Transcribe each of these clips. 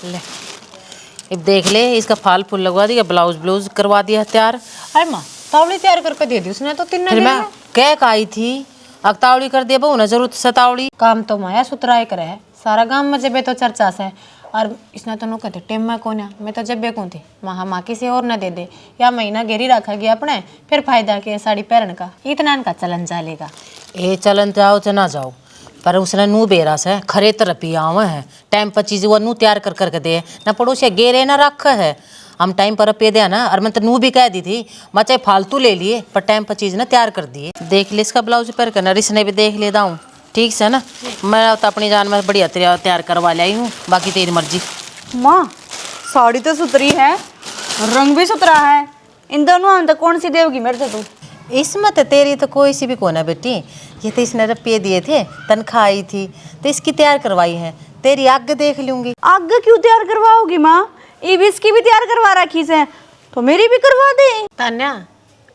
ले अब देख ले, इसका फाल फूल लगवा दिया, ब्लाउज ब्लाउज करवा दिया तैयार। अरे माँ तावड़ी तैयार करके दे दी उसने तो 3 फिर दिन मैं में। कह का आई थी अब तावड़ी कर दिया बहु ना जरूरत सतावड़ी। काम तो माया सुतराय करे है सारा गांव में जब तो चर्चा से। और इसने तो नो कहते टेम में कौन है, मैं तो जब कौन थी माँ किसी और न दे दे या महीना घेरी रखा गया अपने, फिर फायदा के साड़ी पहन का इतना इनका चलन चलेगा। ए चलन जाओ च ना जाओ, पर उसने नू बेरा से खरे तरह पिया हुआ है, टाइम पर चीज वो नू तैयार कर करके दे ना पड़ोसी गेरे ना रख है। हम टाइम पर पे दिया ना, और मैं तो नू भी कह दी थी मैं चाहे फालतू ले लिए पर टाइम पर चीज ना तैयार कर दिए। देख ले इसका ब्लाउज पर करना, इसने भी देख लेता हूँ ठीक से ना। मैं तो अपनी जान में बढ़िया तैयार करवा लाई हूँ, बाकी तेरी मर्जी। माँ साड़ी तो सुतरी है, रंग भी सुतरा है, इन दोनों में तो कौन सी देवगी मेरे से तू? इसमें तो तेरी तो कोई सी भी कौन है बेटी, ये तो इसने रुपये दिए थे, तनख्वाह आई थी तो इसकी तैयार करवाई है, तेरी आगे देख लूंगी। आगे क्यों तैयार करवाओगी माँ? ईविस की भी तैयार करवा रखी से, तो मेरी भी करवा दे। तान्या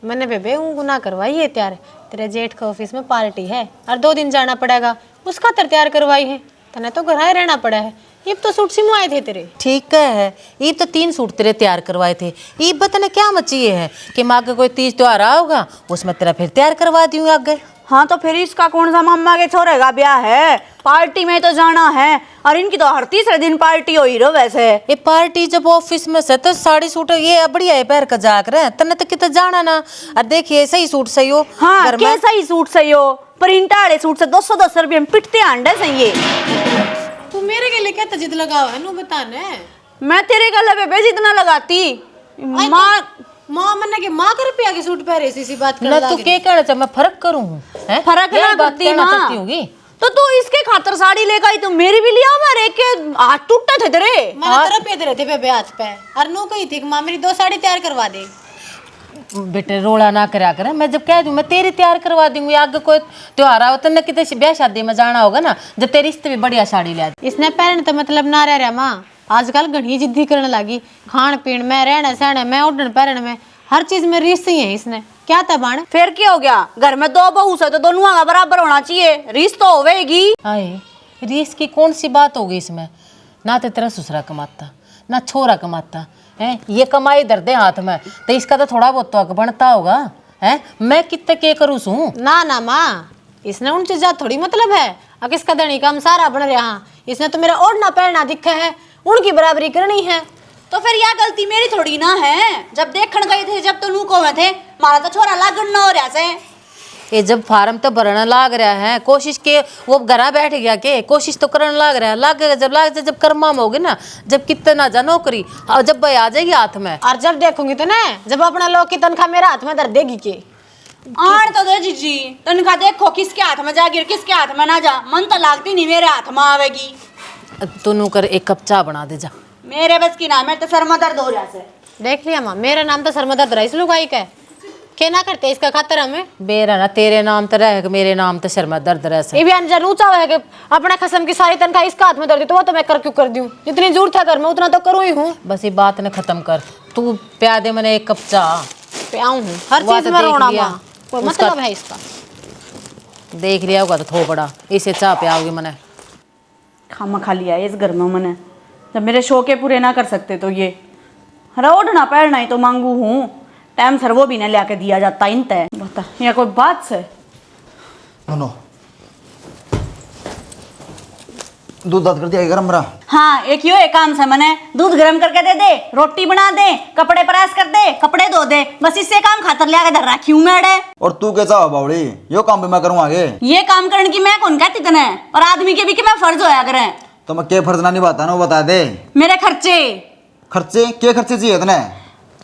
मैंने बेबे गुना करवाई है तैयार, तेरे जेठ के ऑफिस में पार्टी है और 2 दिन जाना पड़ेगा, उसका तैयार करवाई है। तने तो घर रहना पड़ा है, ये तो सूट सिमवाए थे तेरे। ठीक है, ये तो 3 सूट तेरे तैयार करवाए थे, ये बता क्या मची है कि माँ का कोई तीज त्योहार होगा उसमें तेरा फिर तैयार करवा दूंगी आगे। हाँ तो फिर इसका कौन सा मामा के छोरे का ब्याह है, पार्टी में तो जाना है, और इनकी तो हर तीसरे दिन पार्टी हो ही रहो। वैसे ये पार्टी जब ऑफिस में से तो साड़ी सूट ये बढ़िया है पैर का जाकर है, तने तो कितना जाना ना। और देखिए सही सूट सही हो हाँ घर में। कैसा ही सूट सही हो, प्रिंट वाले सूट से 210 रुपये में पिटते अंडे सही है। तू मेरे के लिए क्या जिद लगाओ है नू बताने। मैं तेरे गले पे बेच इतना लगाती माँ। माँ मन्ना के माँ के रुपया के सूट पहरे इसी बात कर ना तू क्या कहना चाह, मैं फर्क करूँ हैं? फर्क यही ना बात करती कहना माँ। चाहती होगी। तो तू इसके खातर साड़ी लेकर आई, तो मेरी भी लिया मारे के हाथ टूटे थे तेरे। मैंने तेरा पे दे रहे थे बेबे हाथ पे, और नू कही थी कि माँ मेरी 2 साड़ी तैयार करवा दे। बेटे रोड़ा ना करा कर, मैं जब कह दूं मैं तेरी तैयार करवा दूंगी, आगे कोई त्योहार आओ तो कितने ब्याह शादी में जाना होगा ना, जब तेरी इससे भी बढ़िया साड़ी ला दी। इसने पहन तो मतलब ना रह रहा माँ, आजकल घनी जिद्दी करने लगी, खान पीन में रहने सहने में उड़न पैरन में हर चीज में रीस ही है इसने। क्या था बाण फिर क्या हो गया, घर में 2 बहू से तो दोनों का बराबर होना चाहिए, रीस तो होवेगी। आए रीस की कौन सी बात होगी इसमें, ना तो तेरा ससुरा कमाता ना छोरा कमाता है, ये कमाई दर दे हाथ में तो इसका तो थोड़ा बहुत तो हक बनता होगा है। मैं कितने के करूँ सू ना ना माँ, इसने उन चीजा थोड़ी मतलब है, अब किसका धनी का हम सारा बन रहा, इसने तो मेरा ओढ़ना पहनना दिखा है, उनकी बराबरी करनी है। तो फिर यह गलती मेरी थोड़ी ना है, जब देखने गए थे जब तो नू को में थे, मारा तो छोरा लागन ना हो रहा से। ये जब फार्म तो भरना लाग रहा है, कोशिश के वो घरा बैठ गया के कोशिश तो करने लाग रहा है, लागेगा जब लाग जब कर्मा में होगी ना, जब कितना जा नौकरी और जब भाई आ जाएगी हाथ में। और जब देखूंगी तो ना जब अपना लोग की तनख्वाह मेरा हाथ में धर देगी के आन तो दे जीजी, तनखा देखो किसके हाथ में जागी किसके हाथ में ना जा, मन तो लागती नहीं मेरे हाथ में आवेगी। तू नू कर 1 कप चाय बना दे जा। मेरे बस की ना, मैं तो सर में दर्द हो रहा से। देख लिया माँ, मेरा नाम तो सरमदर्द रहा, इस लुगाई का क्या ना करते इसका खातर हमें। बेरा ना तेरे नाम तो रह, मेरे नाम तो शर्मा दर्द रह से। ये भी अनजान ऊंचा है कि अपना खसम की सारी तनख्वाह इसका हाथ में दर दी, तो वो तो मैं कर क्यों कर दूं, जितनी जरूरत है घर में उतना तो करूँ ही हूँ। बस ये बात ने खत्म कर, तू प्या दे मैंने 1 कप चाय। प्याऊँ हूँ हर वो चीज तो में देख रोना लिया। माँ, कोई उसका- मतलब है इसका। देख लिया होगा तो थो बड़ा इसे चाय पियाओगी मैंने। खामा खा लिया है इस घर में मैंने, जब मेरे शौके पूरे ना कर सकते तो ये रोडना पैरना ही तो मांगू हूँ, टाइम सर वो भी ना ला के दिया जाता इन तय। बता या कोई बात से नो दूध दाद कर दिया गरम रहा। हाँ एक यो एक काम से मैंने दूध गर्म करके दे दे, रोटी बना दे, कपड़े प्रेस कर दे, कपड़े धो दे, बस इससे काम खातर लिया के धर रखी हूँ मेरे। और तू कैसा हो बावड़ी, यो काम भी मैं करूँ आगे। ये काम करने की मैं कौन कहती तने, और आदमी के भी कि मैं फर्ज होया करे। तो मैं क्या फर्ज ना निभाता ना वो बता दे। मेरे खर्चे क्या खर्चे चाहिए इतने?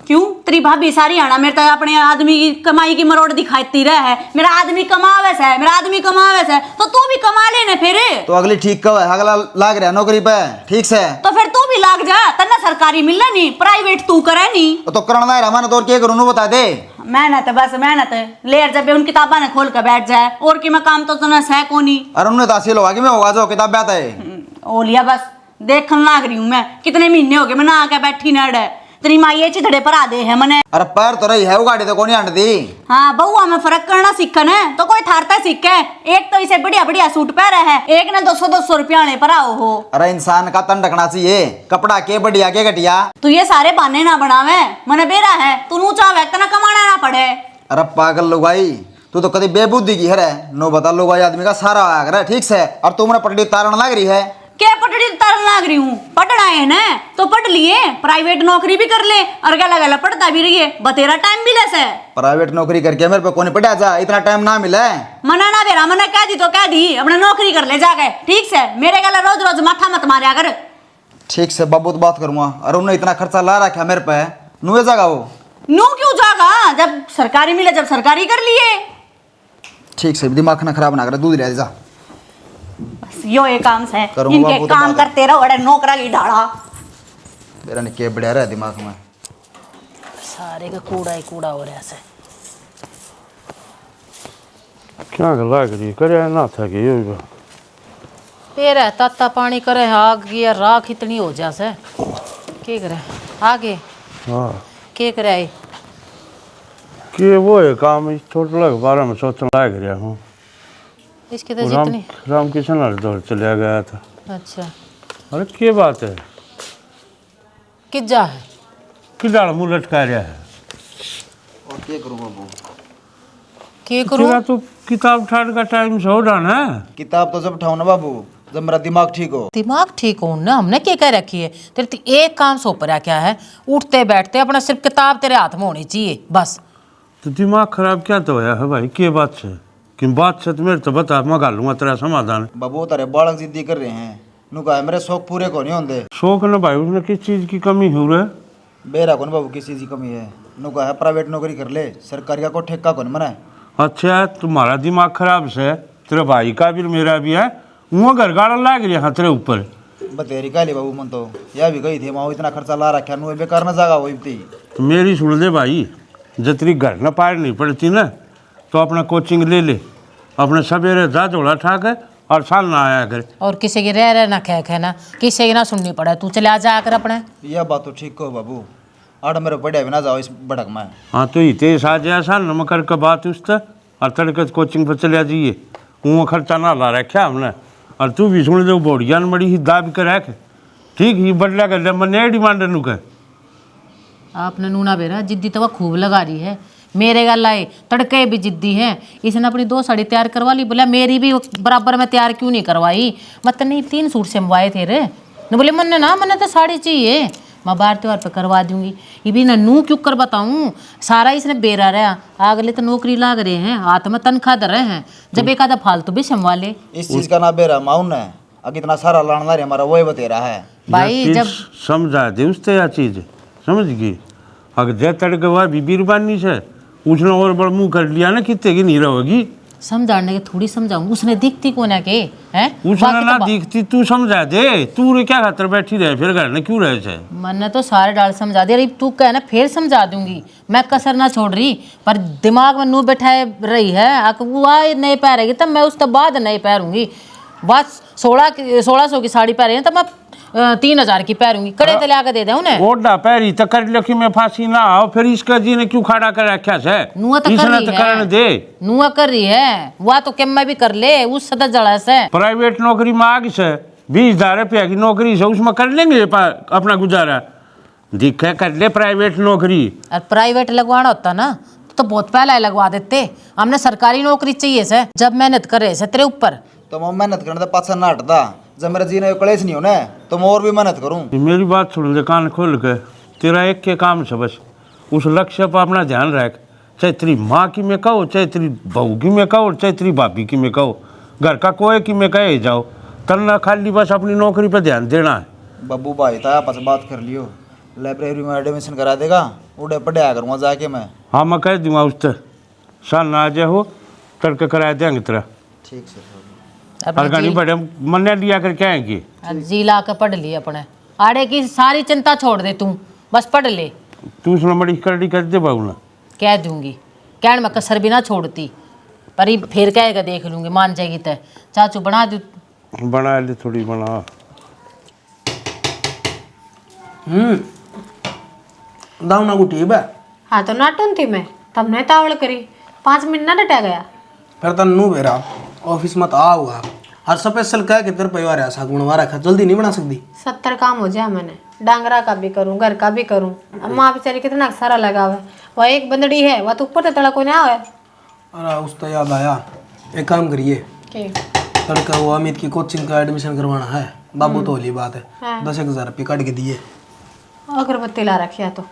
क्यों तेरी भाभी सारी आना मेरे तो अपने आदमी की कमाई की मरोड़ दिखाती रहा है, मेरा आदमी कमावे से, मेरा आदमी कमावे से, तो तू भी कमा लेने फिर। तो अगली ठीक कब है, अगला लाग रहा नौकरी पे ठीक से, तो फिर तू भी लाग जा, तन्ना सरकारी मिलना नहीं, प्राइवेट तू करे नहीं। तो करना है मैंने तो, और क्या करूँ नो बता दे। मेहनत बस मेहनत लेर जब उन किताबा ने खोल कर बैठ जाए, और कि मैं काम तो तना सह कोनी। अरे उन्हें तासील होगा कि मैं होगा जो किताब आता है। ओ लिया बस देखने लाग रही हूँ मैं, कितने महीने हो गए मैं ना आके बैठी न अड़े, तेरी माँ ये चिथड़े पर आ दे है मने। अरे पैर तो रही है वो गाड़ी तो कौन नहीं हट दी। हाँ बहुआ में फर्क करना सीखन है तो कोई थारता सीखे। एक तो इसे बढ़िया बढ़िया सूट पहरा है, एक ने 200-200 रुपया आने पर आओ हो। अरे इंसान का तन ढकना चाहिए, कपड़ा के बढ़िया के घटिया। तू ये सारे बहाने ना बनावे, मने बेरा है तू नू चाहे तना कमाना ना पड़े। अरे पागल लोग भाई, तू तो कभी बेबुद्धि की है नो बता लोग भाई आदमी का सारा आया करे ठीक से। और तुमने पटड़ी उतारने लग रही है। क्या पटड़ी उतारने लग रही हूँ? पढ़ना है ना तो पढ़ लिए, प्राइवेट नौकरी भी कर ले और गला गला पढ़ता भी रहिए, बतेरा टाइम मिले से। प्राइवेट नौकरी करके मेरे पे कौन पड़ा जा, इतना टाइम ना मिले। मना ना बेरा, मना कह दी तो कह दी, अपने नौकरी कर ले जाके ठीक से। मेरे गला रोज रोज माथा मत मारा कर। ठीक से बाबू तो बात करूंगा। अरे उन्होंने इतना खर्चा ला रखा मेरे पे, नुए जागा वो। नू क्यों जागा, जब सरकारी मिले जब सरकारी कर लिए। ठीक से दिमाग ना खराब ना करे, दूध ले जा। बस यो एक काम से करूंगा इनके बाबू तो काम बात। करते रहो, अरे नौकरा की ढाड़ा। मेरा ने के बढ़िया रहा दिमाग में। सारे का कूड़ा ही कूड़ा हो रहा है। क्या लग रही करे ना था कि ये फिर है ताता पानी करे आग की यार राख इतनी हो जा से के करे आगे हाँ के करे कि वो है काम इस छोटे लग बारे में सोचने लग रहा हूँ। इसके तो जितनी रामकिशन हरिद्वार चला गया था। अच्छा अरे क्या बात है, किज्जा है किधर मुँह लटका रहा है। और क्या करूं बाबू, के करूं तेरा तो किताब ठाट का टाइम से हो रहा है। किताब तो जब उठाओ ना बाबू जब मेरा दिमाग ठीक हो। दिमाग ठीक हो ना, हमने क्या कह रखी है तेरे तो एक काम सो पड़ा क्या है, उठते बैठते अपना सिर्फ किताब तेरे हाथ में होनी चाहिए बस। तो दिमाग खराब क्या तो होया है भाई, के बात से कि बात से तो मेरे तो बता, मैं गा लूंगा तेरा समाधान। बाबू तारे बालक जिद्दी कर रहे हैं, नु कहा मेरे शौक पूरे को नहीं होंगे। शौक न भाई उसने किस चीज़ की कमी हो रहा है। बेरा कौन बाबू किसी चीज की कमी है, नु कहा प्राइवेट नौकरी कर ले, सरकारी का कोई ठेका कौन मना है। अच्छा तुम्हारा दिमाग खराब से, तेरे भाई का भी मेरा भी है, वो घर गाड़ा लाग रही है तेरे ऊपर। बतेरी काली बाबू मन तो यह भी गई थी माँ इतना खर्चा ला रखा नु बेकार ना जागा वही थी। तो मेरी सुन दे भाई, जब तेरी घर न पार नहीं पड़ती ना तो अपना कोचिंग ले ले, अपने सवेरे जा जोड़ा ठाक और साल ना आया कर। और किसी की रह ना कह कहना, किसी की ना सुननी पड़े, तू चले आ जा कर अपने। यह बात तो ठीक कहो बाबू, आड़ मेरे पढ़े भी ना जाओ इस भड़क में। हाँ तो इतने आ जाए साल न कर के बात उस और तड़के कोचिंग पर चले जाइए, वो खर्चा ना ला रखा हमने। और तू भी सुन दो बोड़िया न बड़ी ही दाब कर रख ठीक ही बदला कर ले, मैं डिमांड नू कह। आपने नूना बेरा जिद्दी तो वह खूब लगा रही है, मेरे गल आए तड़के भी जिद्दी है। इसने अपनी 2 साड़ी तैयार करवा ली, बोला मेरी भी बराबर में तैयार क्यों नहीं करवाई। मतलब नहीं 3 सूट सिलवाए थे रे, न बोले मन ना मैंने तो साड़ी चाहिए, मैं बार त्योहार पे करवा दूंगी। ये भी ना नू क्यों कर बताऊँ, सारा इसने बेरा रहा। अगले तो नौकरी लाग रहे हैं, हाथ में तनख्वाह दे रहे हैं, जब एक आधा फालतू भी संभवा ले। इस चीज का ना बेरा माउन है, अब इतना सारा लाना रे हमारा वही बते रहा है। भाई जब समझा दे उससे यह चीज़ समझ गई। अगर जय तड़के हुआ बीबी रुबानी से उसने और बड़ मुँह कर लिया ना कितने की नहीं रहेगी। समझाने के थोड़ी समझाऊं, उसने दिखती को ना के हैं उसने ना दिखती, तू समझा दे। तू रे क्या खातर बैठी रहे फिर घर में क्यों रहे थे। मैंने तो सारे डाल समझा दिया, अरे तू कहना फिर समझा दूंगी, मैं कसर ना छोड़ रही। पर दिमाग में नू बैठाए रही है, वो आए नहीं पहरेगी तब मैं उसके बाद नहीं पहरूंगी। बस 1600 की साड़ी पहरे तो मैं 3000 की पहरूंगी, कड़े तले आके दे दे उन्हें। ओडा पैरी तो कर लो कि मैं फांसी ना आओ, फिर इसका जी ने क्यों खड़ा कर रखा है। नुआ तो कर इसने रही तो है, करने दे। नुआ कर रही है, वह तो क्या मैं भी कर ले, उस सदा जड़ा से। प्राइवेट नौकरी मांग से 20,000 रुपया की नौकरी से उसमें कर लेंगे अपना गुजारा। दिखे कर ले प्राइवेट नौकरी। और प्राइवेट लगवाना होता ना तो बहुत पहले लगवा देते, हमने सरकारी नौकरी चाहिए से, जब मेहनत कर रहे से तेरे ऊपर। तो मैं मेहनत करने तो पाछा ना हटता, जब मेरा जीने को कलेश नहीं होना तो मैं और भी मेहनत करूं। मेरी बात सुन ले कान खोल के, तेरा एक के काम से बस उस लक्ष्य पर अपना ध्यान रख। चाहे तेरी माँ की में कहो, चाहे तेरी बहू की में कहो, चाहे तेरी भाभी की में कहो, घर का कोई की में कहे जाओ, तन्ना खाली बस अपनी नौकरी पर ध्यान देना है। बब्बू भाई था आपस बात कर लियो, लाइब्रेरी में एडमिशन करा देगा, उड़े पढ़ाया करूँगा जाके मैं। हाँ मैं कह दूँगा उससे साल ना आ जाए हो तड़के कराया देंगे तेरा। ठीक से और घनी बड़े मन लिया कर क्या आएंगे। जी ला के पढ़ ली अपने, आड़े की सारी चिंता छोड़ दे तू, बस पढ़ ले। तू उसने बड़ी करड़ी कर दे बाबू ना। कह दूंगी, कहन मैं कसर भी ना छोड़ती, पर ये फिर कहेगा देख लूंगी, मान जाएगी तय। चाचू बना दू, बना ले थोड़ी बना। दाऊ ना गुटी बे हाँ तो नाटन थी मैं तब ने तावड़ करी 5 मिनट ना डटा गया। फिर तन नू बेरा ऑफिस में तो आ हुआ हर स्पेशल कह के तेरे परिवार ऐसा गुणवा रखा जल्दी नहीं बना सकती। 70 काम हो जाए मैंने, डांगरा का भी करूँ, घर का भी करूँ। अब माँ बेचारी कितना सारा लगा हुआ है, वह एक बंदड़ी है, वह तो ऊपर से तड़ा कोई ना है। अरे उस तो याद आया, एक काम करिए, लड़का वो अमित की कोचिंग का एडमिशन करवाना है। बाबू तो होली बात है, 10,000 रुपये काट के दिए। अगरबत्ती ला रखी तो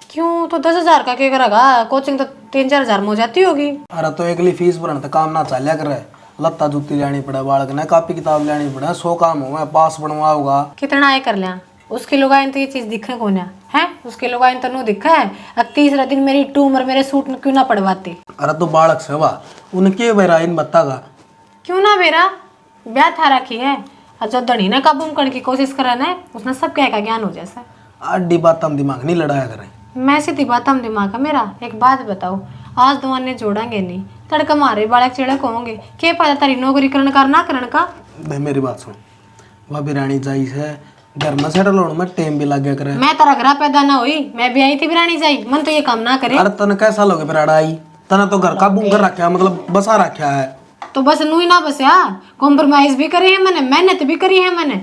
क्यों, तो 10,000 का क्या करेगा, कोचिंग तो 3-4 हजार में हो जाती होगी। अरे तो एक फीस भरना तो काम ना चलिया करे, लत्ता जूती लेनी पड़े, बालक ने कॉपी किताब लेनी पड़े, 100 काम हो पास बनवा होगा। कितना आए कर लिया, उसके लोग आए तो ये चीज दिखे कौन है, उसके लोग आए तो नो दिखा है। अब तीसरा दिन मेरी टूम और मेरे सूट क्यों ना पड़वाती। अरे तो बालक से वाह उनके बेरा इन बतागा क्यों ना बेरा, ब्याह था रखी है, और जो धनी ने काबू करने की कोशिश करा ना उसने सब क्या का ज्ञान हो जैसा। आडी बात हम दिमाग नहीं लड़ाया करें। मैं सीधी बात हम दिमाग का मेरा। एक बात बताओ, आज दुआने जोड़ेंगे नहीं, तड़का मारे बालक चिड़क होंगे, क्या फायदा तारी नौकरी करने का ना करने का। भाई मेरी बात सुन, वह बिरानी जाई है घर में सेटल होने में टाइम भी लग गया करे। मैं तारा घर पैदा ना हुई, मैं भी आई थी बिरानी जाई, मन तो ये काम ना करे। अरे तने कैसा लोगे बिराड़ा आई, तने तो घर काबू कर रखा है, मतलब बसा रखा है। तो बस नू ही ना बसया, कॉम्प्रोमाइज भी करी है मैंने, मेहनत भी करी है मैंने।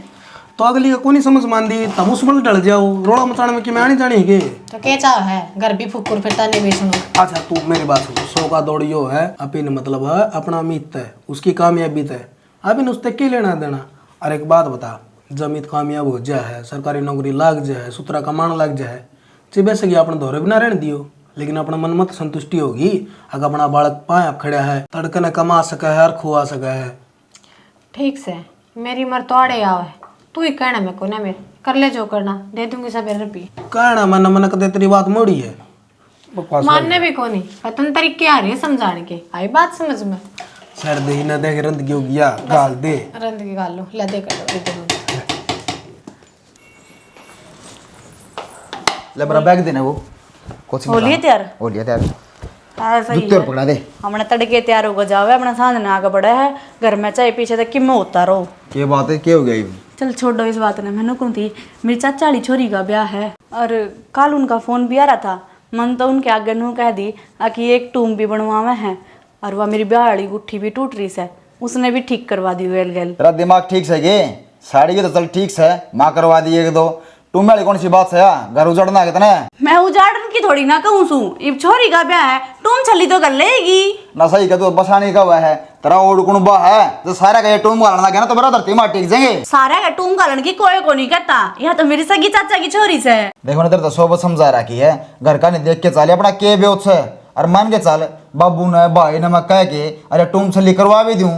तो अगली का कौन समझ मान दी, तब उसमें डल जाओ, रोड़ा मचाने में कि मैं नहीं जानी है। तो क्या चाह है, घर भी फुकुर फिरता नहीं बेचनो। अच्छा तू मेरी बात सुन, 100 का दौड़ियो है अपिन मतलब है अपना अमित तय, उसकी कामयाबी तय, अबिन उससे क्या लेना देना। और एक बात बता, जब अमित कामयाब हो जाए है, सरकारी नौकरी लग जाए, सुतरा कमाने लग जाए, चिबे से अपने दौरे भी ना रहने दियो, लेकिन अपना मन मत संतुष्टि होगी। अगर अपना बालक पाए खड़ा है, तड़के ने कमा सका है और खुआ सका है। ठीक से मेरी मर तो आड़े आवे, तू ही कहना मेरे को ना, मेरे कर ले जो करना, दे दूंगी सब रुपये। कहना मन मन कदे तेरी बात मोड़ी है, बकवास मानने भी को नहीं, पतन तरीके आ रही है समझाने के, आई बात समझ में। सर दे ही ना देख रंद क्यों गया गाल दे रंद की गाल लो, ले दे कर दो। ले बड़ा बैग देना वो कोचिंग हो लिए तैयार? हो लिया तैयार। हाँ सही जूते और पकड़ा दे। हमने तड़के तैयार होकर जावे, अपना साधन आगे बढ़ा है, घर में चाहे पीछे तक कि मैं होता रहो। ये बात है, क्या हो गया ये? चल छोड़ो इस बात ने, मैंने कौन थी, मेरी चाचा वाली छोरी का ब्याह है, और कल उनका फोन भी आ रहा था। मन तो उनके आगे नू कह दी कि एक टूम भी बनवावे हैं, और वह मेरी ब्याह वाली गुट्ठी भी टूट रही है, उसने भी ठीक करवा दी वेल गेल। तेरा दिमाग ठीक से गे, साड़ी की तो चल ठीक से माँ करवा दी एक दो, तुम वाली कौन सी बात है यार, घर उजड़ना कितना है। मैं उजाड़न की थोड़ी ना कहूँ सू, इब छोरी का ब्याह है, टूम छली तो कर लेगी ना। सही कह, तू बसाने का हुआ है, तेरा ओड कुणबा है तो सारा का ये टूम गालना गया ना तो बड़ा धरती मार टिक जाएंगे सारे का टूम गालन की कोई को नहीं कहता, यह तो मेरी सगी चाचा की छोरी से। देखो ना, तेरे तो सोबत समझा रखी है, घर का नहीं देख के चाले अपना के बेउत से, और मान के चाल बाबू ने भाई ने मैं कह के अरे टूम छली करवा भी दूं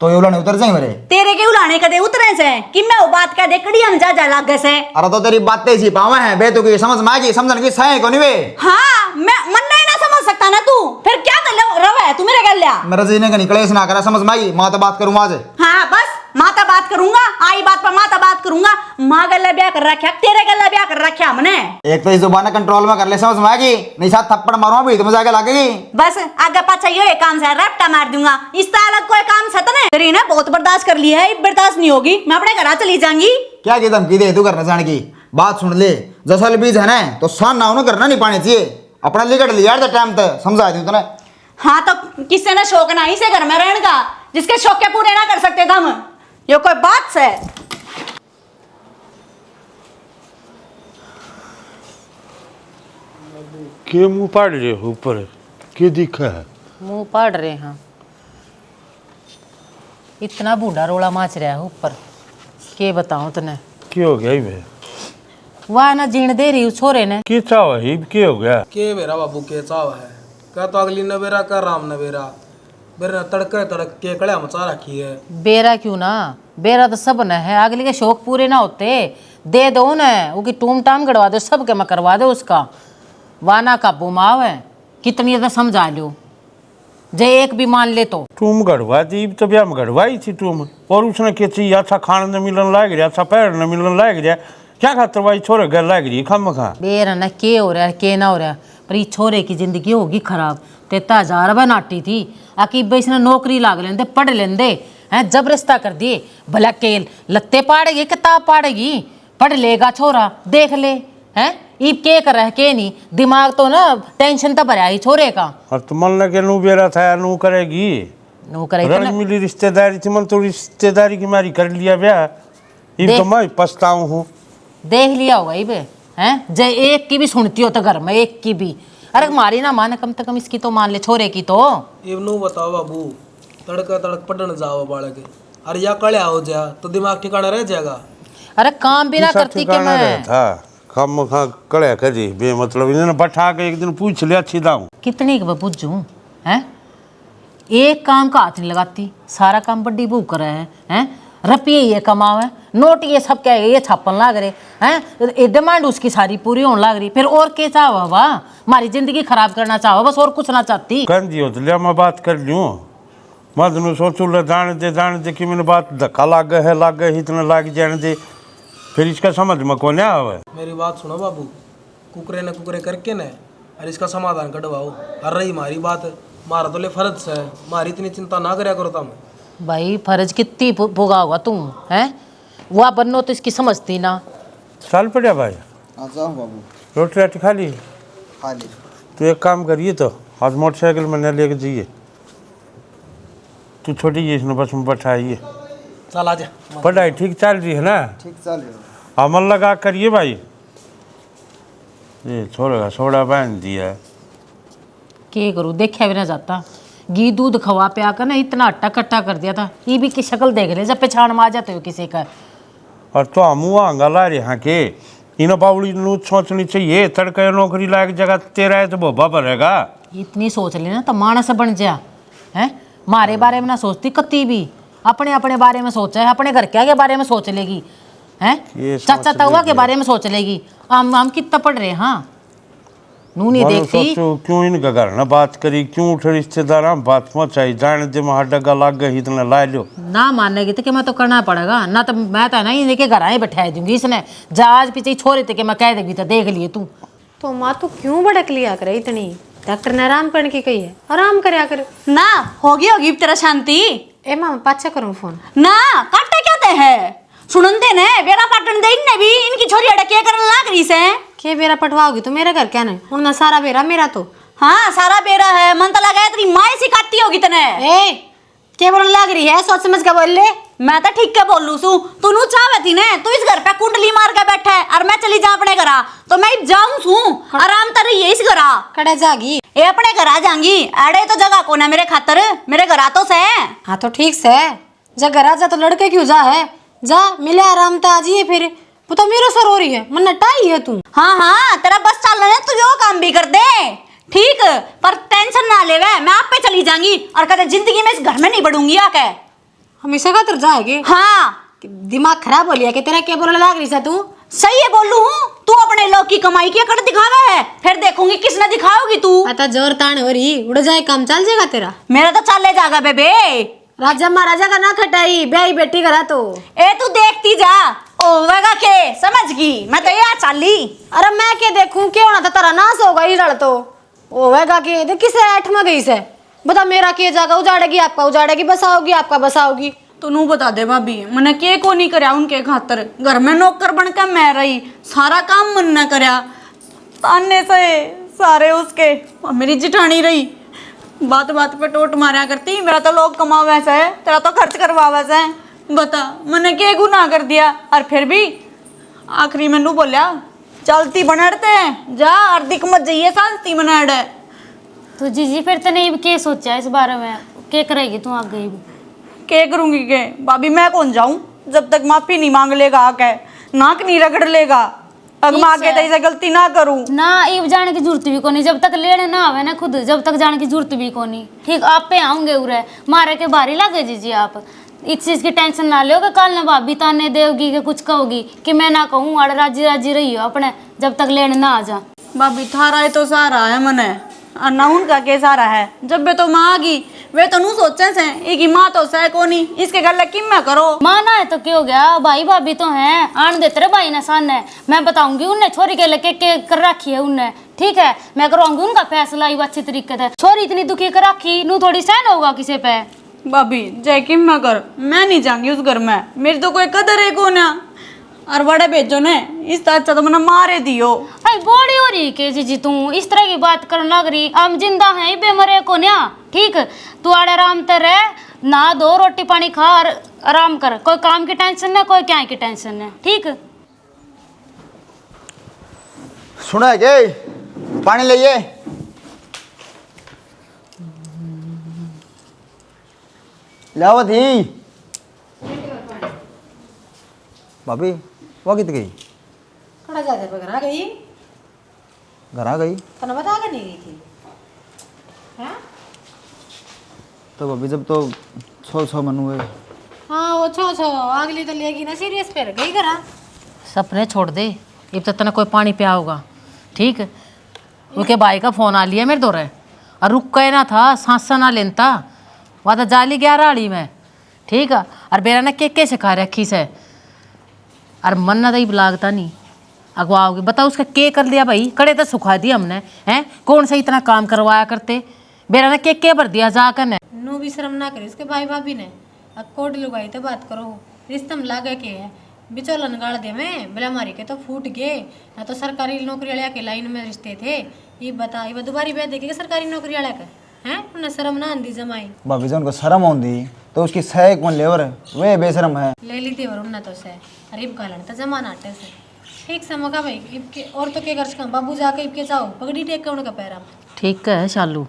तो ये उलाने उतर जाएंगे मेरे। तेरे के उलाने कदे उतरे से कि मैं वो बात कह दे कड़ी हम जा लागे से। अरे तो तेरी बातें सी पावा है बे, तू की समझ में आएगी, समझने की सही को नहीं वे। हाँ मैं मन नहीं ना समझ सकता ना तू, फिर क्या कर ले रवा है तू मेरे कर लिया। मेरा जीने का निकले इस ना करा, समझ में आई, माँ तो बात करूँ आज। हाँ बस माता बात करूंगा, आई बात पर माता बात करूंगा। माँ गल्ला ब्याह कर रखा, तेरे गल्ला ब्याह कर रखा हमने। एक तो इस जुबान कंट्रोल में कर ले, समझ में आएगी, नहीं साथ थप्पड़ मारूंगा भी तो मजा आगे लगेगी। बस आगे पाछा ये काम से रपटा मार दूंगा, इस अलग कोई काम से तने तेरी ना बहुत बर्दाश्त कर लिया है, बर्दाश्त नहीं होगी, मैं अपने घर चली जाऊंगी। क्या की धमकी दे तू करने जाने की, बात सुन ले, जसल बीज है ना तो सान ना होना करना नहीं पानी चाहिए, अपना लिगड़ लिया टाइम तक समझा दी तूने। हाँ तो किससे ना शौक ना इसे घर में रहने का, जिसके शौक के पूरे ना कर सकते थे हम, ये कोई बात से। के मुंह पाड़ रहे हो ऊपर, के दिखा है? मुंह पाड़ रहे हैं, इतना बूढ़ा रोला माच रहा है ऊपर, के बताऊं तने। क्या हो गया भाई? वाह ना जीण दे रही छोरे ने, के चाव है, के हो गया? के बेरा बाबू के चाव है, क्या तो अगली नवेरा कर राम नवेरा, बेरा तड़के तड़क के कड़ा मचा रखी है। बेरा क्यों ना, बेरा तो सब न है, अगली के शौक पूरे ना होते, दे दो न, वो की टूम टाम गड़वा दो, सब के मैं करवा दो उसका, वाना का बुमाव है, कितनी तो समझा लो, जे एक भी मान ले तो। तुम गढ़वा दी तो ब्याह में गढ़वाई थी तुम, और उसने क्या चाहिए, अच्छा खाने न मिलन लाग रहा, अच्छा पैर न मिलन लाग रहा, क्या खातर भाई छोरे घर लाग रही खम खा। बेरा न के हो रहा है के ना हो रहा, पर ये छोरे की जिंदगी होगी खराब। 33,000 रुपये नाटी थी, आकि भाई इसने नौकरी लाग लेंदे, पढ़ लेंदे हैं, जब रिश्ता कर दिए, भला केल लत्ते पाड़ेगी किताब पाड़ेगी, पढ़ लेगा छोरा, देख ले हैं, ईब के कर रह के नहीं दिमाग तो ना टेंशन तो भरा ही छोरे का। और तो मन लगे नू बेरा था नू करेगी नो करे रण मिली रिश्तेदारी थी मन तो रिश्तेदारी की मारी कर लिया ब्याह। ये तो मैं पछताऊं हूँ। देख लिया होगा इबे हैं जय एक की भी सुनती हो तो घर में एक की भी। अरे मारी ना माने कम से कम इसकी तो मान ले छोरे की तो। ये नू बताओ बाबू तड़का तड़क पटन जाओ बालक अरे या कड़े हो जा तो दिमाग ठिकाना रह जाएगा। अरे काम भी ना करती के मैं था कम खा कड़े करी बे मतलब इन्होंने बैठा के एक दिन पूछ लिया अच्छी दाऊं कितनी के बुझू हैं एक काम का हाथ नहीं लगाती सारा काम बड्डी बू कर रहे हैं रुपये ये कमावे नोट ये सब क्या है ये छापन लाग रहे हैं डिमांड उसकी सारी पूरी होने लग रही फिर और क्या चाहो वाह हमारी जिंदगी खराब करना चाहो बस और कुछ ना चाहती। कर दियो तो लिया मैं बात कर लूँ मत नू सोचू ले जाने दे कि मैंने बात धक्का लाग गए इतना लाग जाने दे फिर इसका समझ में कौन आवे। मेरी बात सुनो बाबू कुकरे न कुकरे करके न और इसका समाधान कटवाओ। और रही हमारी बात मारा तो ले फर्ज है मारी इतनी चिंता ना करया करो तुम। भाई फर्ज कितनी भोगा होगा तुम हैं वह बनो तो इसकी समझती ना। चल पड़िया भाई आ जाओ बाबू रोटी राटी खा ली खा ली। तू एक काम करिए तो आज मोटरसाइकिल में न लेके जाइए तू छोटी जी इसने बस में बैठाइए चल आजा पढ़ाई ठीक चल रही है ना ठीक चल रहा अमल लगा करिए भाई। ये छोड़ेगा सोडा बांध दिया क्या करूँ देखा भी ना जाता घी दूध खवा पे आकर ना इतना अट्टा कट्टा कर दिया था ये भी की शक्ल देख ले जब पहचान में आ जाते हो किसी का। और तो हम आंगा ला रहे यहाँ के इन बावड़ी नू सोचनी चाहिए तड़के नौकरी लायक जगह तेरा है तो बोबा भरेगा। इतनी सोच लेना तो मानस बन जा हैं मारे बारे में ना सोचती कत्ती भी अपने अपने बारे में सोचा है अपने घर के बारे में सोच लेगी हैं ये चाचा तवा के बारे में सोच लेगी। हम कितना पढ़ रहे हाँ नू नहीं मानो देखती सोचो क्यों इनका घर ना बात करी क्यों उठे रिश्तेदार हम बात पहुंचाई जाने दे वहाँ डगा लाग गई इतना ला लो ना मानेगी तो कि मैं तो करना पड़ेगा ना तो मैं तो ना ही लेके घर आए बैठा दूंगी इसने जहाज पीछे छोड़े थे कि मैं कह देगी तो देख लिए तू। तो माँ तू क्यों भड़क लिया करे इतनी डॉक्टर ने आराम करने की कही है आराम करया कर ना होगी तेरा शांति। ए माँ पाछा करूँ फोन ना काटे क्या ते है सुनते ने बेरा पाटन दे इनने भी इनकी छोरी अड़े क्या करने लाग रही से के बेरा पटवाओगी तो मेरा घर क्या नहीं उनना सारा बेरा मेरा तो हाँ सारा बेरा है मन तो लगा तेरी माँ सी काटती होगी तने ए क्या बोलने लग रही है सोच समझ के बोल ले। मैं तो ठीक है बोलू सू तू नू चाहवे थी ने तू इस घर पे कुंडली मार के बैठा है और मैं चली जा अपने घरा तो मैं जाऊं सू आराम तर रही है इस घरा कड़े जागी ए अपने घर आ जाऊंगी अड़े तो जगह को ना मेरे खातर मेरे घर आ तो से हाँ तो ठीक से जब घर आ जा तो लड़के क्यों जा है जा मिले आराम तो आ जाइए फिर वो तो मेरे सर हो रही है मन नटाई है तू। हाँ हाँ तेरा बस चल रहा है तू यो काम भी कर दे ठीक पर टेंशन ना ले मैं आप पे चली जाऊंगी और कहते जिंदगी में इस घर में नहीं बढ़ूंगी आके हमेशा का जाएगी। हाँ दिमाग खराब हो लिया कि तेरा क्या बोलने लग रही है तू सही है बोलू हूँ तू अपने लोग की कमाई की अकड़ दिखावा है फिर देखूंगी किसने दिखाओगी तू आता जोर तान हो रही उड़ जाए काम चल जाएगा तेरा मेरा तो चले जाएगा बेबे राजा महाराजा का ना खटाई ब्याही बेटी करा तो ए तू देखती जा ओवेगा के समझ गई मैं तो यहाँ चाली अरे मैं क्या देखूं क्या होना था तेरा नाश होगा ही लड़ तो होगा कि देख किसे ऐठ में गई से बता मेरा किया जाएगा उजाड़ेगी आपका उजाड़ेगी बसाओगी आपका बसाओगी तो नू बता दे भाभी मैंने के को नहीं करया उनके खातर घर में नौकर बन के मैं रही सारा काम मन न करया ताने से सारे उसके और मेरी जिठानी रही बात बात पे टोट मारा करती मेरा तो लोग कमावे से तेरा तो खर्च करवावे से बता मैंने के गुनाह कर दिया और फिर भी आखिरी मैनू बोलिया चलती बनड़ते हैं जा अर्धिक मत जाइए शांति बनड़ तो जीजी फिर तने क्या सोचा इस बारे में क्या करेगी तू आगे भी के करूंगी के भाभी मैं कौन जाऊं जब तक माफी नहीं मांग लेगा आके नाक नहीं रगड़ लेगा अगमा के तो ऐसे गलती ना करूं ना ये जाने की जरूरत भी कोनी जब तक लेने ना आवे ना खुद जब तक जाने की जरूरत भी कोनी ठीक आप पे आऊंगे उरे मारे के बारी लगे जीजी आप इस चीज की टेंशन ना लो कि कल ना भाभी ताने देगी कि कुछ कहोगी कि मैं ना कहूँ अड़ राजी राजी रही हो अपने जब तक लेने ना आ जा भाभी थारा है तो सारा है मने और ना उनका के सारा है जब वे तो माँ आ गई वे तो नू सोचे से एक माँ तो सह कोनी इसके गल किम मैं करो माना है तो क्या हो गया भाई भाभी तो हैं आन देते रहे भाई ना सामने मैं बताऊंगी उनने छोरी के लेके के कर रखी है उनने ठीक है मैं करवाऊंगी उनका फैसला ही अच्छी तरीके से छोरी इतनी दुखी कर रखी नू थोड़ी सहन होगा किसी पे भाभी जय किम मैं कर मैं नहीं जाऊंगी उस घर में मेरी तो कोई कदर है को ना और बड़े भेजो ने इस तरह तो मैंने मारे दियो हाय बॉडी हो रही के जी तू इस तरह की बात करने लग रही। हम जिंदा हैं बेमरे को न्या, ठीक। तू आड़े आराम ते रह, नहा दो, रोटी पानी खा और आराम कर। कोई काम की टेंशन नहीं, कोई क्या की टेंशन नहीं, ठीक। सुना है क्या? पानी लाइए। लाओ थी भाभी, वो कित गई? कड़ा जाते पे घर आ गई, घर आ गई तने बता के नहीं गई थी हैं? तो भाभी जब तो छो मन हुए। हाँ वो छो अगली तो लेगी ना सीरियस पे गई घर। सपने छोड़ दे, अब तक तना कोई पानी पिया होगा, ठीक। उनके भाई का फोन आ लिया मेरे दो रहे, और रुक के ना था, सांसा ना लेनता, वह तो जाली 11 आड़ी में, ठीक है। और बेरा ने के सिखा रखी से, और मन ना दही लागता नहीं अगवाओगे। बताओ उसका के कर लिया भाई, कड़े तो सुखा दिया हमने, हैं कौन सा इतना काम करवाया करते। बेरा ने के भर दिया जाकर ने। नू भी शर्म ना करे इसके भाई भाभी ने, अब कोड लुगाई तो बात करो, रिश्ता में लागे के है बिचौलन गाड़ दे में बिला मारी के तो फूट गए ना। तो सरकारी नौकरी वाले के लाइन में रिश्ते थे, ये बता ये दोबारी ब्याह देखे सरकारी नौकरी वाले का हैं, उन्हें शर्म ना आंदी जमाई। भाभी जन को शर्म आंदी तो उसकी सह कौन लेवर वे बेशरम है। ले ली थी और उन्हें तो से अरे इब गालन तो जमाना आटे से ठीक समय का भाई इब के और तो के कर सका बाबू जाके इब के जाओ पगड़ी टेक के उनका पैरा। ठीक है शालू,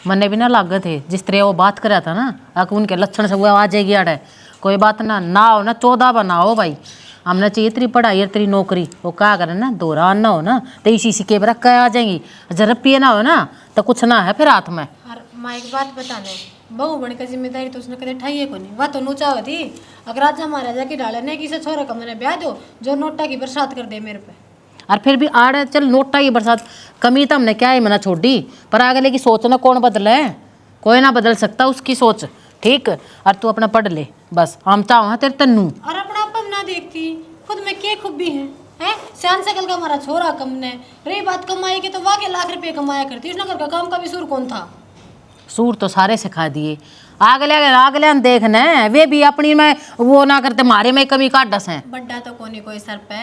मन्ने भी ना लागत थे जिस तरह वो बात करा था ना, अक उनके लक्षण से वो आ जाएगी अड़े। कोई बात ना हो ना 14 बनाओ भाई, हमने चाहिए तेरी पढ़ाई और तेरी नौकरी। वो क्या करे ना दोहरा ना हो ना तो इसी के बरक कह आ जाएंगी, जरा पिए ना हो ना तो कुछ ना है फिर हाथ में। और माँ एक बात बताने, बहू बन का जिम्मेदारी तो उसने कदे ठाई है को नहीं, वह तो नूचा होती अगर राजा महाराजा की डाले ने किसी छोरे का मैंने ब्याह दो जो नोटा की बरसात कर दे मेरे पे। और फिर भी आड़े चल नोटा की बरसात कमी तो हमने क्या ही मना छोड़ दी, पर अगले की सोच ना कौन बदले, कोई ना बदल सकता उसकी सोच, ठीक। और तू अपना पढ़ ले बस, हम चाहो तेरे तन्नू। और अपना अपन ना देखती खुद में के खूबी है हैं, शान सकल का हमारा छोरा कम ने रही बात कमाई की तो वाके लाख रुपए कमाया करती, उसने घर का काम का भी सुर कौन था। सूर तो सारे सिखा दिए, आगले देखना वे भी अपनी में वो ना करते, मारे में कमी काट दस हैं। बड्डा तो कोनी कोई सर पे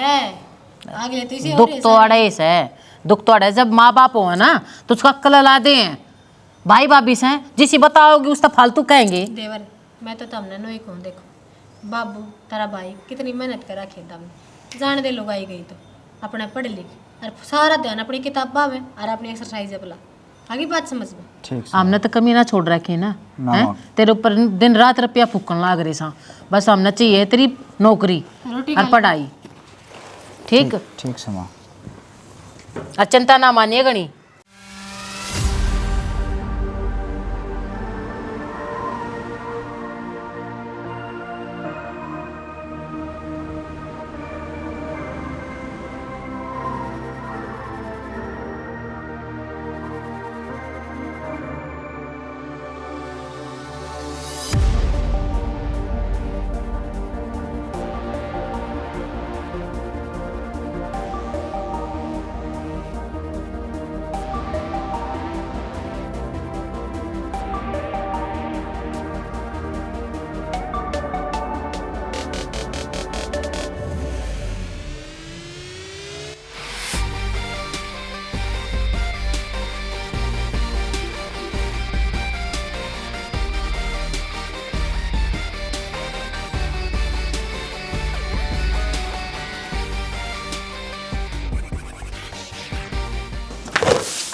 आगे लेती सी दुख तो अड़े से, दुख तो अड़े जब माँ बाप हो ना तो उसका अक्ल ला दे, भाई भाभी से जिसे बताओगे उसका फालतू कहेंगे। देवर मैं तो तमने नो ही कहूँ, देखो बाबू तारा भाई कितनी मेहनत करा खेता में जान दे लोग आई गई तो अपना पढ़ लिख और सारा ध्यान अपनी किताबा में और अपनी एक्सरसाइज अपना आगे बात समझ में। ठीक हमने तो कमी ना छोड़ रखी ना, हैं तेरे ऊपर दिन रात रुपया फूकन लाग रही सा, बस हमने चाहिए तेरी नौकरी और पढ़ाई, ठीक ठीक समा। और चिंता ना मानिए गणी।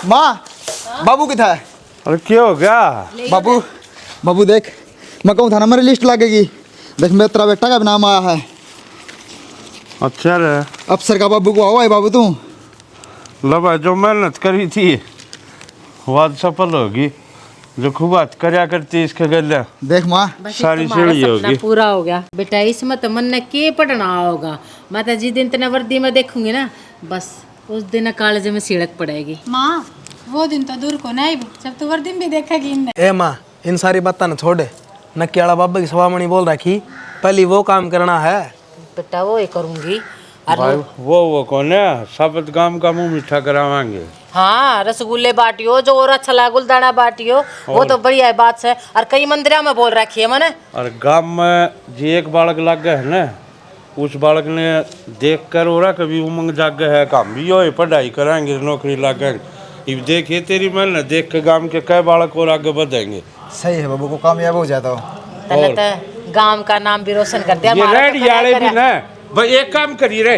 माँ बाबू किथा है? अरे क्या हो गया? बाबू बाबू देख, मैं कहूँ था ना मेरी लिस्ट लगेगी, देख मेरा तेरा बेटा का भी नाम आया है। अच्छा रे, अफसर का बाबू को आओ बाबू तू। लबा जो मेहनत करी थी वाद सफल होगी, जो खूब बात करया करती इसके गले देख माँ सारी सीढ़ी होगी। पूरा हो गया बेटा, इसमें तो मन ने के पढ़ना होगा। मैं तो जिस दिन तेना वर्दी में देखूंगी ना बस उस दिन कॉलेज में सिड़क पड़ेगी। माँ वो दिन तो दूर को नहीं जब तू वर्दी भी देखेगी इनने। ए माँ इन सारी बातें न छोड़े, नक्याला बाबा की सवामणी बोल रखी पहले वो काम करना है। बेटा वो ही करूंगी। भाई वो कौन है? साबत गांव का मुंह मीठा करावांगे। हाँ रसगुल्ले बाटियो जो और अच्छा लगा गुलदाना बाटियो, वो तो बढ़िया है बात से। और कई मंदिरों में बोल रखी है मैंने। और गांव में जी एक बालक लग गए है ना, उस बालक ने देख कर हो रहा कभी उमंग जाग है काम भी हो पढ़ाई कराएंगे नौकरी लागेंगे। अब देखिए तेरी मेहनत देख के गांव के कई बालक और आगे बढ़ेंगे। सही है बाबू को कामयाब हो जाता हो। तने तो गांव का नाम भी रोशन कर दिया। ये हमारा तो रेडी करा वाले करा। भी ना भाई एक काम करिए रे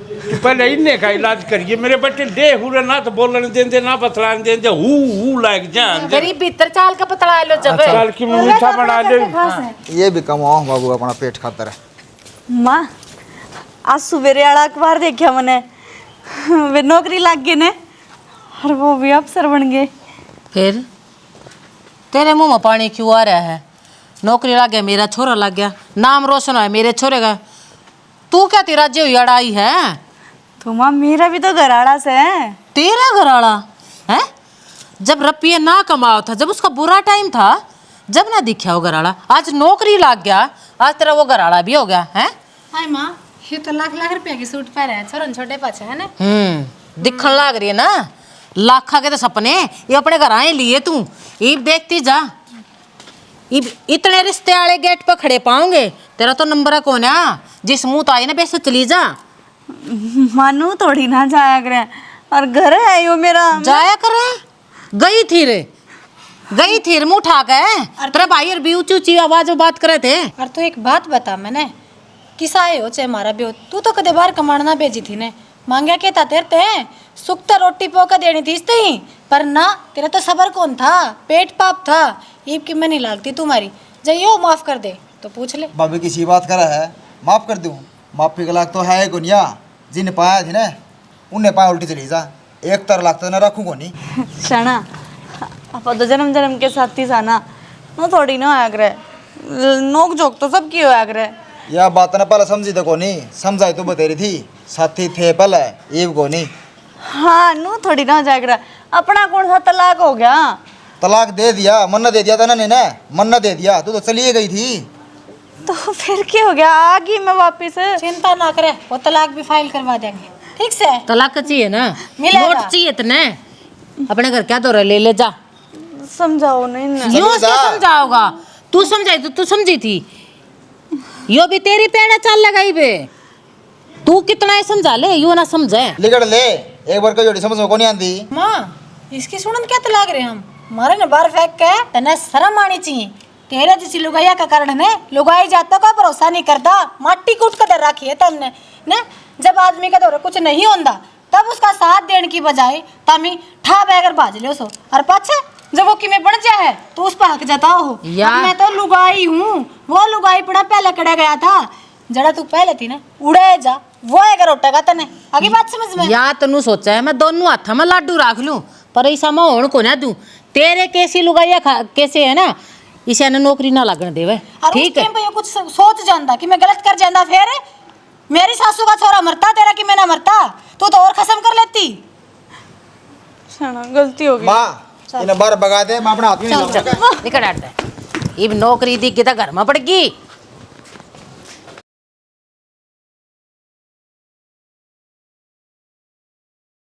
कि पहले इन्ने का इलाज करिए मेरे बच्चे डे हुए ना तो बोलने देंगे ना बतलाने देंगे हु लाइक जान गरीब भीतर चाल का पतला लो जब चाल की मीठा बना ले। ये भी कमाओ बाबू अपना पेट खातर है। माँ आज सवेरे वाला अखबार देखा मैंने, वे नौकरी लग गए ने और वो भी अफसर बन गए। फिर तेरे मुंह में पानी क्यों आ रहा है? नौकरी लग गया, मेरा छोरा लग गया, नाम रोशन है मेरे छोरे का। तू क्या तेरा जो अड़ाई है? तो माँ मेरा भी तो घराड़ा से है। तेरा घराड़ा है? जब रपिया ना कमाओ था, जब उसका बुरा टाइम था, जब ना दिखा वो घराड़ा, आज नौकरी लग गया, आज तेरा वो घराड़ा भी हो गया है। हाय माँ, ये तो लाख लाख रुपया की सूट पहने है, छोरन छोटे पाछे है ना। दिखन लग रही है ना लाखा के तो सपने, ये अपने घर आए लिए तू। इब देखती जा, इब इतने रिश्ते वाले गेट पर खड़े पाओगे, तेरा तो नंबर है कौन है? जिस मुंह तो आई ना वैसे चली जा। मानू थोड़ी ना जाया करे, और घर है यो मेरा। जाया करे गई थी रे मुंह उठा के। तेरे भाई और भी ऊंची ऊंची आवाज में बात करे थे। और तू एक बात बता, मैंने किस आए हो चाहे मारा भी हो, तू तो कदे बाहर कमाना भेजी थी ने, मांगया के था तेरे ते सुखता रोटी पोका देनी थी इसते ही, पर ना तेरा तो सबर कौन था, पेट पाप था। ईब की मैं नहीं लागती तुम्हारी, जाइयो माफ कर दे तो पूछ ले। भाभी किसी बात करा है माफ कर दूं, माफी का लाख तो है कोनिया। जिन पाया थी ना उन्हें पाया उल्टी चली जा, एक तर लाख तो ना रखूँ कोनी। शना आप तो जन्म जन्म के साथी साना वो थोड़ी ना आया करे, नोक झोंक तो सब की होया करे। यह बात ना पहले समझी तो कोनी, समझाई तो बतेरी थी, साथी थे पहले ईब कोनी। हाँ नू थोड़ी ना जाया करे, अपना कौन सा तलाक हो गया? तलाक दे दिया, मन्ना दे दिया था ना ने, मन्ना दे दिया, तू तो चली गई थी। तो फिर क्या हो गया, आ गई मैं वापिस। चिंता ना करे, वो तलाक भी फाइल करवा देंगे, ठीक से। तलाक चाहिए ना, मिलेगा। नोट चाहिए तने, अपने घर क्या तो ले ले जा। समझाओ नहीं ना। यूं से समझाओगा? तू समझाई तो तू समझी थी, यो भी तेरी पेड़ा चाल लगाई बे। तू कितना ही समझा ले, यूं ना समझे। लिगड़ ले, एक बार कोई जोड़ी समझ में को नहीं आती। माँ इसकी सुनन क्या तलाक रहे हम, मारे ने बाहर फेंक के तने शर्म आनी चाहिए। तेरे जैसी लुगाइया का कारण है, लुगाई जाता का भरोसा नहीं करता, माटी कूट कर दर रखी है तुमने ना। जब आदमी का दौरे कुछ नहीं होता तब उसका साथ देने की बजाय तमी ठा बैगर बाज ले उसो, और पाछे जब वो किमें बन जाए तो उस पर हक जताओ हो। या। अब मैं तो लुगाई हूँ, वो लुगाई पड़ा पहले कड़ा गया था, जड़ा तू पहले थी ना उड़े जा, वो अगर उठेगा तने आगे बात समझ में। या तनु सोचा है मैं दोनों हाथा में लाडू रख लूं, पर ऐसा मैं होण को ना दूं। तेरे कैसी लुगाइया कैसे है ना, इसे ने नौकरी ना लगन देवे, और ठीक है? उस टाइम पे ये कुछ सोच जानता कि मैं गलत कर जांदा, फिर मेरी सासू का छोरा मरता तेरा कि मैं ना मरता, तू तो और खसम कर लेती। शना गलती हो गई। माँ इन्हें बाहर भगा दे, मैं अपना हाथ में नहीं चल लाऊंगा। निकल आटा, इब नौकरी दी कि घर में पड़ गई।